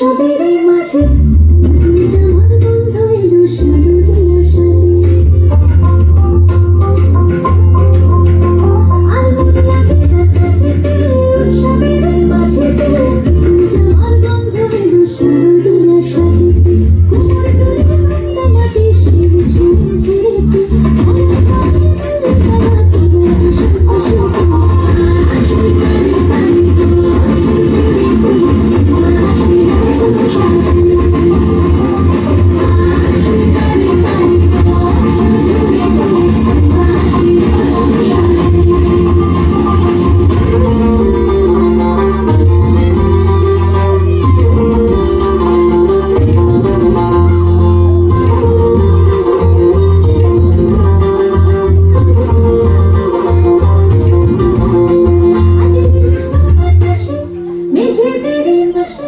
উৎসবের মাঝে আমার গন্ধ এলো সারুরিয়া সাজে। আর মন লাগে না কাজেতে উৎসবের মাঝে আমার গন্ধ এলো সারুরিয়া সাজে। কুমার ডোরে গন্ধ মাটি শিব ঝুঁকিরেতে মেঘেদের পাশে